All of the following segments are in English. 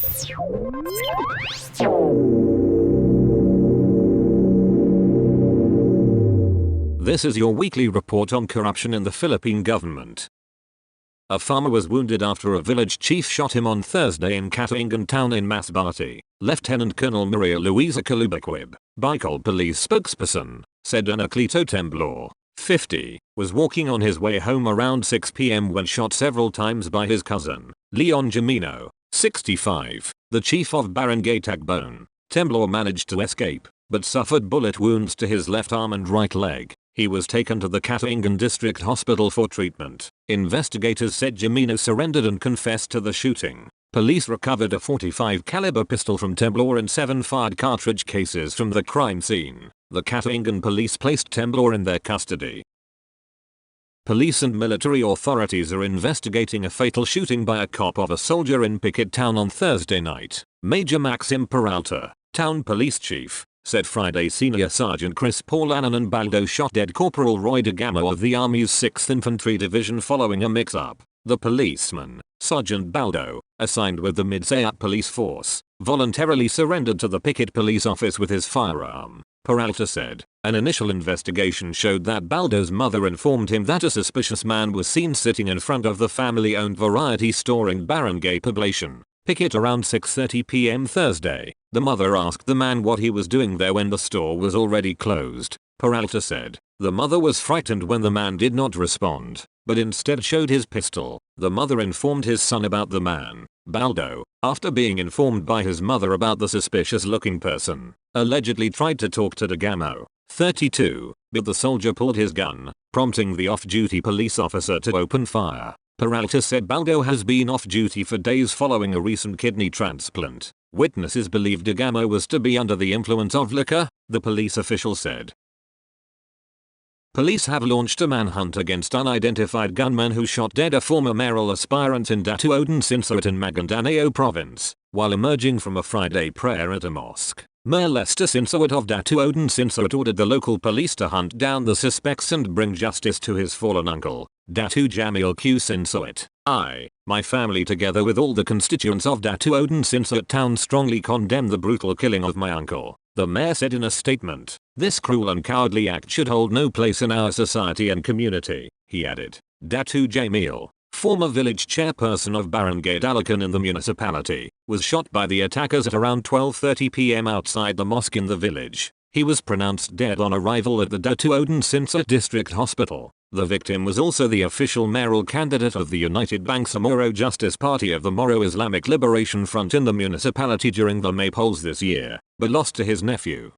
This is your weekly report on corruption in the Philippine government. A farmer was wounded after a village chief shot him on Thursday in Cataingan town in Masbate. Lieutenant Colonel Maria Luisa Calubaquib, Bicol police spokesperson, said Anacleto Temblor, 50, was walking on his way home around 6 p.m. when shot several times by his cousin, Leon Gemino, 65, the chief of Barangay Tagbon. Temblor managed to escape, but suffered bullet wounds to his left arm and right leg. He was taken to the Cataingan District Hospital for treatment. Investigators said Gemino surrendered and confessed to the shooting. Police recovered a .45 caliber pistol from Temblor and 7 fired cartridge cases from the crime scene. The Cataingan police placed Temblor in their custody. Police and military authorities are investigating a fatal shooting by a cop of a soldier in Piquet Town on Thursday night. Major Maxim Peralta, town police chief, said Friday Senior Sergeant Chris Paul Baldo shot dead Corporal Roy DeGamo of the Army's 6th Infantry Division following a mix-up. The policeman, Sergeant Baldo, assigned with the Midsayat police force, voluntarily surrendered to the Piquet police office with his firearm. Peralta said, an initial investigation showed that Baldo's mother informed him that a suspicious man was seen sitting in front of the family-owned variety store in Barangay Poblacion, Piquet around 6:30 p.m. Thursday. The mother asked the man what he was doing there when the store was already closed. Peralta said, the mother was frightened when the man did not respond, but instead showed his pistol. The mother informed his son about the man. Baldo, after being informed by his mother about the suspicious-looking person, allegedly tried to talk to DeGamo, 32, but the soldier pulled his gun, prompting the off-duty police officer to open fire. Peralta said Baldo has been off-duty for days following a recent kidney transplant. Witnesses believe DeGamo was to be under the influence of liquor, the police official said. Police have launched a manhunt against unidentified gunmen who shot dead a former mayoral aspirant in Datuodan Sinsuat in Maguindanao province, while emerging from a Friday prayer at a mosque. Mayor Lester Sinsuat of Datuodan Sinsuat ordered the local police to hunt down the suspects and bring justice to his fallen uncle, Datu Jamil Q. Sinsuat. My family together with all the constituents of Datuodan Sinsuat town strongly condemn the brutal killing of my uncle, the mayor said in a statement. This cruel and cowardly act should hold no place in our society and community, he added. Datu Jamil, former village chairperson of Barangay Dalacan in the municipality, was shot by the attackers at around 12:30 p.m. outside the mosque in the village. He was pronounced dead on arrival at the Datuodan Sinsuat District Hospital. The victim was also the official mayoral candidate of the United Bangsamoro Justice Party of the Moro Islamic Liberation Front in the municipality during the May polls this year, but lost to his nephew.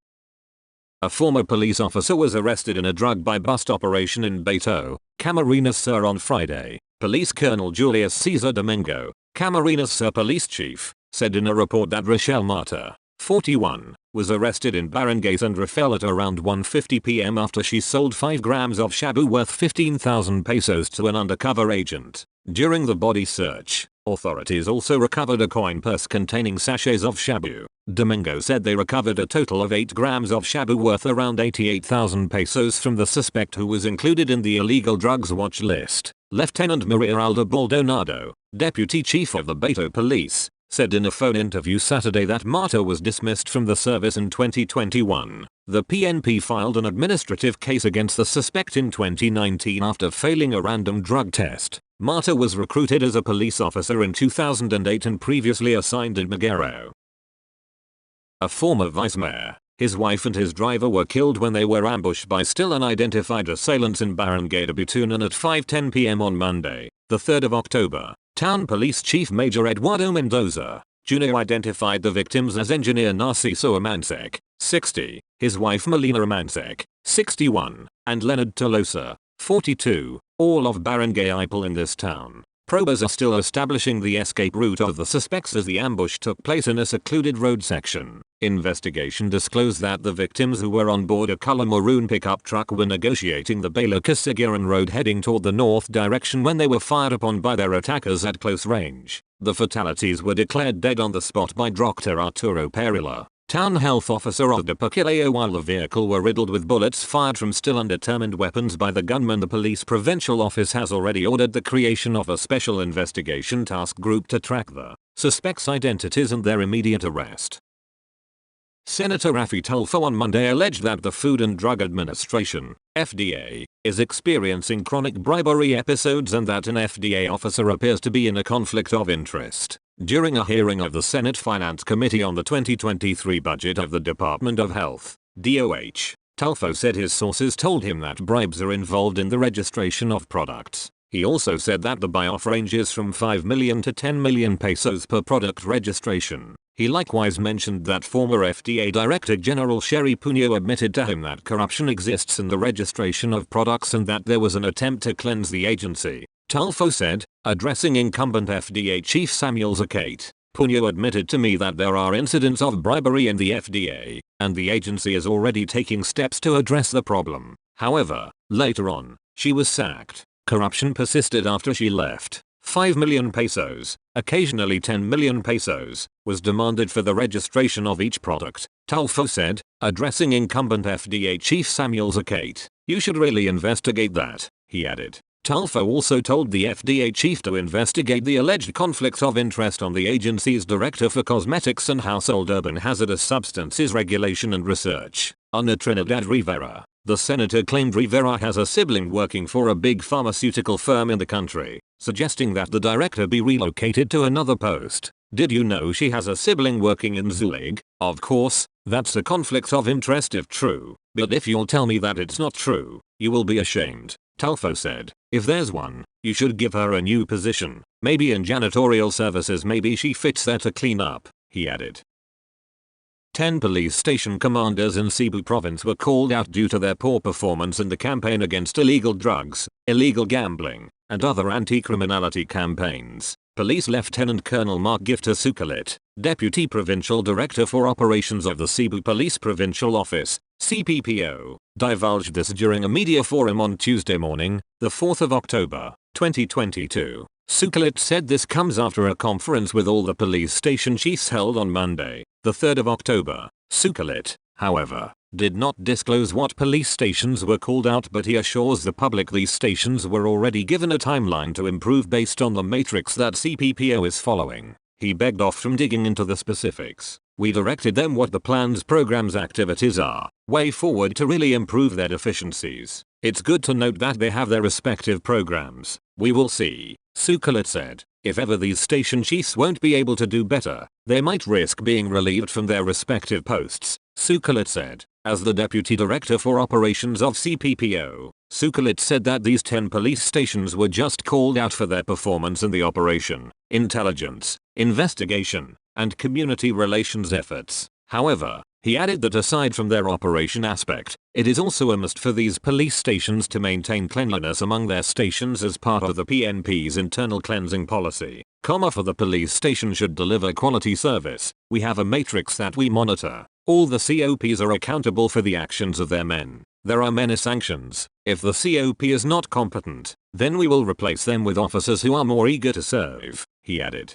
A former police officer was arrested in a drug-by-bust operation in Bato, Camarines Sur on Friday. Police Colonel Julius Cesar Domingo, Camarines Sur police chief, said in a report that Rochelle Mata, 41, was arrested in Barangay San Rafael at around 1:50 p.m. after she sold 5 grams of shabu worth 15,000 pesos to an undercover agent. During the body search, authorities also recovered a coin purse containing sachets of shabu. Domingo said they recovered a total of 8 grams of shabu worth around 88,000 pesos from the suspect who was included in the illegal drugs watch list. Lieutenant Maria Alda Baldonado, deputy chief of the Bato police, said in a phone interview Saturday that Mata was dismissed from the service in 2021. The PNP filed an administrative case against the suspect in 2019 after failing a random drug test. Mata was recruited as a police officer in 2008 and previously assigned in Maguero. A former vice mayor, his wife and his driver were killed when they were ambushed by still unidentified assailants in Barangay Tabutunan at 5:10 p.m. on Monday, the 3rd of October. Town Police Chief Major Eduardo Mendoza, Jr. identified the victims as engineer Narciso Amansek, 60, his wife Melina Amansek, 61, and Leonard Tolosa, 42, all of Barangay Ipal in this town. Probers are still establishing the escape route of the suspects as the ambush took place in a secluded road section. Investigation disclosed that the victims who were on board a color maroon pickup truck were negotiating the Baila Casiguran road heading toward the north direction when they were fired upon by their attackers at close range. The fatalities were declared dead on the spot by Dr. Arturo Perilla, town health officer of Dipakilao, while the vehicle were riddled with bullets fired from still undetermined weapons by the gunman. The police provincial office has already ordered the creation of a special investigation task group to track the suspects' identities and their immediate arrest. Senator Raffy Tulfo on Monday alleged that the Food and Drug Administration, FDA, is experiencing chronic bribery episodes and that an FDA officer appears to be in a conflict of interest. During a hearing of the Senate Finance Committee on the 2023 budget of the Department of Health, DOH, Tulfo said his sources told him that bribes are involved in the registration of products. He also said that the buy-off ranges from 5 million to 10 million pesos per product registration. He likewise mentioned that former FDA Director General Sherry Puño admitted to him that corruption exists in the registration of products and that there was an attempt to cleanse the agency. Tulfo said, addressing incumbent FDA Chief Samuel Zacate, Puño admitted to me that there are incidents of bribery in the FDA, and the agency is already taking steps to address the problem. However, later on, she was sacked. Corruption persisted after she left. 5 million pesos, occasionally 10 million pesos, was demanded for the registration of each product, Tulfo said, addressing incumbent FDA Chief Samuel Zacate. You should really investigate that, he added. Tulfo also told the FDA chief to investigate the alleged conflicts of interest on the agency's Director for Cosmetics and Household Urban Hazardous Substances Regulation and Research, Ana Trinidad Rivera. The senator claimed Rivera has a sibling working for a big pharmaceutical firm in the country, suggesting that the director be relocated to another post. Did you know she has a sibling working in Zulig? Of course, that's a conflict of interest if true, but if you'll tell me that it's not true, you will be ashamed, Tulfo said. If there's one, you should give her a new position, maybe in janitorial services, maybe she fits there to clean up, he added. 10 police station commanders in Cebu province were called out due to their poor performance in the campaign against illegal drugs, illegal gambling, and other anti-criminality campaigns. Police Lieutenant Colonel Mark Gifter Sukalit, Deputy Provincial Director for Operations of the Cebu Police Provincial Office, CPPO, divulged this during a media forum on Tuesday morning, the 4th of October, 2022. Sukalit said this comes after a conference with all the police station chiefs held on Monday, the 3rd of October. Sukalit, however, did not disclose what police stations were called out, but he assures the public these stations were already given a timeline to improve based on the matrix that CPPO is following. He begged off from digging into the specifics. We directed them what the plans, programs, activities are, way forward to really improve their deficiencies. It's good to note that they have their respective programs. We will see, Sukalit said. If ever these station chiefs won't be able to do better, they might risk being relieved from their respective posts, Sukalit said. As the Deputy Director for Operations of CPPO, Sukalit said that these 10 police stations were just called out for their performance in the operation, intelligence, investigation, and community relations efforts. However, he added that aside from their operation aspect, it is also a must for these police stations to maintain cleanliness among their stations as part of the PNP's internal cleansing policy. For the police station should deliver quality service, we have a matrix that we monitor. All the COPs are accountable for the actions of their men. There are many sanctions. If the COP is not competent, then we will replace them with officers who are more eager to serve, he added.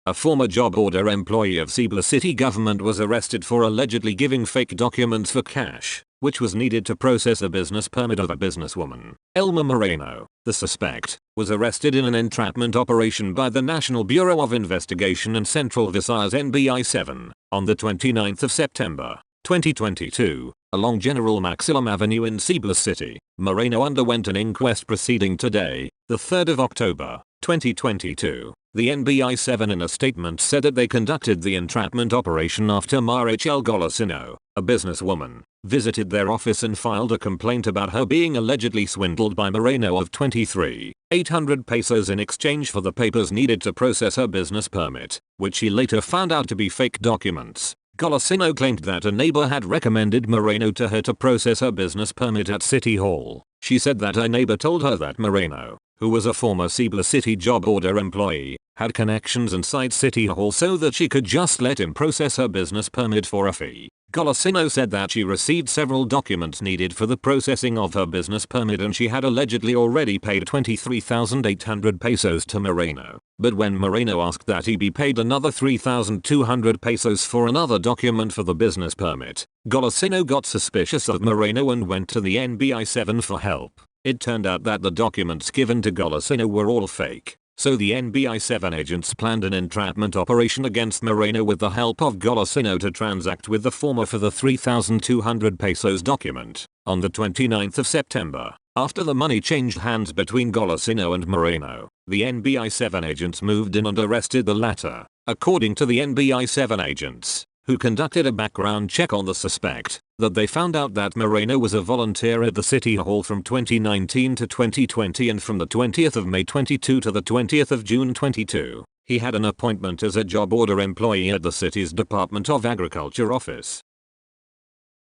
A former job order employee of Cebu city government was arrested for allegedly giving fake documents for cash, which was needed to process a business permit of a businesswoman. Elma Moreno, the suspect, was arrested in an entrapment operation by the National Bureau of Investigation and Central Visayas NBI-7 on the 29th of September, 2022, along General Maximum Avenue in Cebu City. Moreno underwent an inquest proceeding today, the 3rd of October, 2022. The NBI-7 in a statement said that they conducted the entrapment operation after Marichel Golosino, a businesswoman, visited their office and filed a complaint about her being allegedly swindled by Moreno of 23,800 pesos in exchange for the papers needed to process her business permit, which she later found out to be fake documents. Golosino claimed that a neighbor had recommended Moreno to her to process her business permit at City Hall. She said that a neighbor told her that Moreno, who was a former Cebu City job order employee, had connections inside City Hall so that she could just let him process her business permit for a fee. Golosino said that she received several documents needed for the processing of her business permit and she had allegedly already paid 23,800 pesos to Moreno. But when Moreno asked that he be paid another 3,200 pesos for another document for the business permit, Golosino got suspicious of Moreno and went to the NBI-7 for help. It turned out that the documents given to Golosino were all fake. So the NBI-7 agents planned an entrapment operation against Moreno with the help of Golosino to transact with the former for the 3,200 pesos document. On the 29th of September, after the money changed hands between Golosino and Moreno, the NBI-7 agents moved in and arrested the latter. According to the NBI-7 agents, who conducted a background check on the suspect, that they found out that Moreno was a volunteer at the City Hall from 2019 to 2020 and from the 20th of May 22 to the 20th of June 22, he had an appointment as a job order employee at the city's Department of Agriculture office.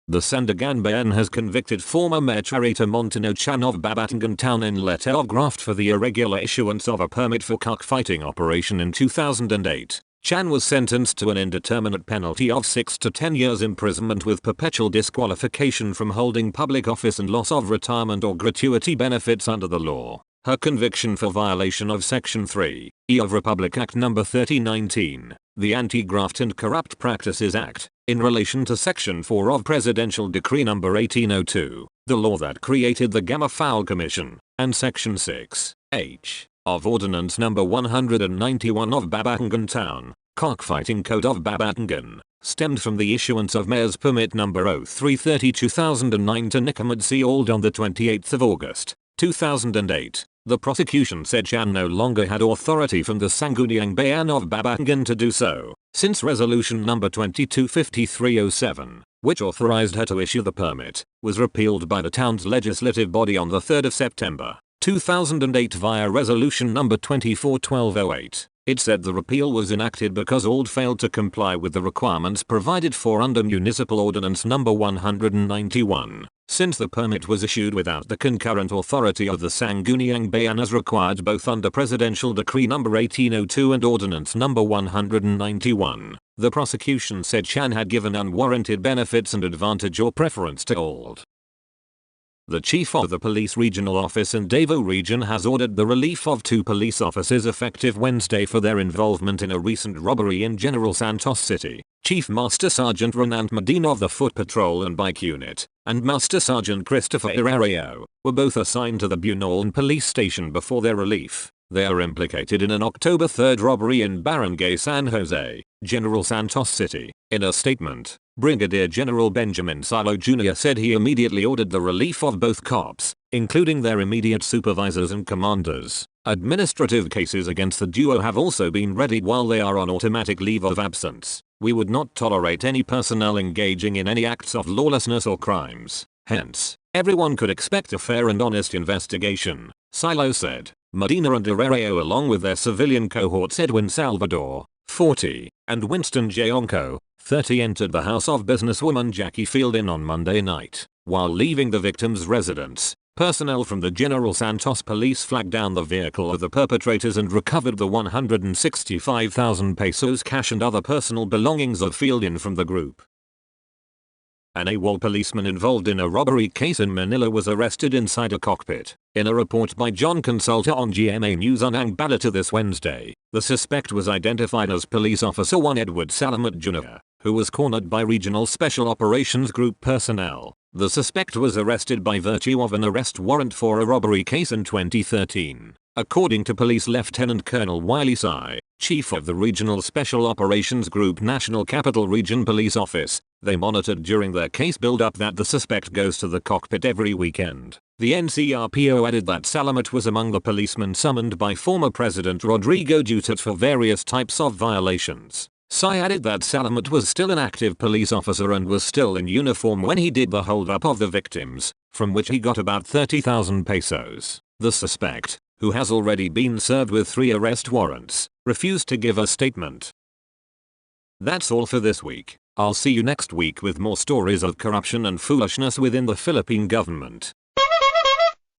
The Sandigan Bayan has convicted former Mayor Charita Montano Chan of Babatangan Town in letter of graft for the irregular issuance of a permit for cockfighting operation in 2008. Chan was sentenced to an indeterminate penalty of 6 to 10 years imprisonment with perpetual disqualification from holding public office and loss of retirement or gratuity benefits under the law. Her conviction for violation of Section 3(e) of Republic Act No. 3019, the Anti-Graft and Corrupt Practices Act, in relation to Section 4 of Presidential Decree No. 1802, the law that created the Gamma Fowl Commission, and Section 6(h) of Ordinance No. 191 of Babatangan Town, Cockfighting Code of Babatangan, stemmed from the issuance of Mayor's Permit No. 0330/2009 to Nicomed C. Ald on the 28th of August, 2008. The prosecution said Chan no longer had authority from the Sangguniang Bayan of Babatangan to do so, since Resolution No. 225307, which authorized her to issue the permit, was repealed by the town's legislative body on the 3rd of September, 2008 via Resolution No. 241208. It said the repeal was enacted because Ald failed to comply with the requirements provided for under Municipal Ordinance No. 191, since the permit was issued without the concurrent authority of the Sangguniang Bayan as required both under Presidential Decree No. 1802 and Ordinance No. 191. The prosecution said Chan had given unwarranted benefits and advantage or preference to Ald. The chief of the police regional office in Davao region has ordered the relief of 2 police officers effective Wednesday for their involvement in a recent robbery in General Santos City. Chief Master Sergeant Renant Medina of the Foot Patrol and Bike Unit, and Master Sergeant Christopher Irario, were both assigned to the Bunolan police station before their relief. They are implicated in an October 3 robbery in Barangay San Jose, General Santos City. In a statement, Brigadier General Benjamin Silo Jr. said he immediately ordered the relief of both cops, including their immediate supervisors and commanders. Administrative cases against the duo have also been readied while they are on automatic leave of absence. We would not tolerate any personnel engaging in any acts of lawlessness or crimes. Hence, everyone could expect a fair and honest investigation, Silo said. Medina and Herrero along with their civilian cohorts Edwin Salvador, 40, and Winston Jaonco, 30 entered the house of businesswoman Jackie Fielding on Monday night. While leaving the victim's residence, personnel from the General Santos Police flagged down the vehicle of the perpetrators and recovered the 165,000 pesos cash and other personal belongings of Fielding from the group. An AWOL policeman involved in a robbery case in Manila was arrested inside a cockpit. In a report by John Consulta on GMA News on Ang Balita this Wednesday, the suspect was identified as Police Officer 1 Edward Salamat Jr., who was cornered by Regional Special Operations Group personnel. The suspect was arrested by virtue of an arrest warrant for a robbery case in 2013. According to Police Lieutenant Colonel Wiley Sai, Chief of the Regional Special Operations Group National Capital Region Police Office, they monitored during their case build-up that the suspect goes to the cockpit every weekend. The NCRPO added that Salamat was among the policemen summoned by former President Rodrigo Duterte for various types of violations. Sai added that Salamat was still an active police officer and was still in uniform when he did the hold-up of the victims, from which he got about 30,000 pesos. The suspect, who has already been served with 3 arrest warrants, refused to give a statement. That's all for this week. I'll see you next week with more stories of corruption and foolishness within the Philippine government.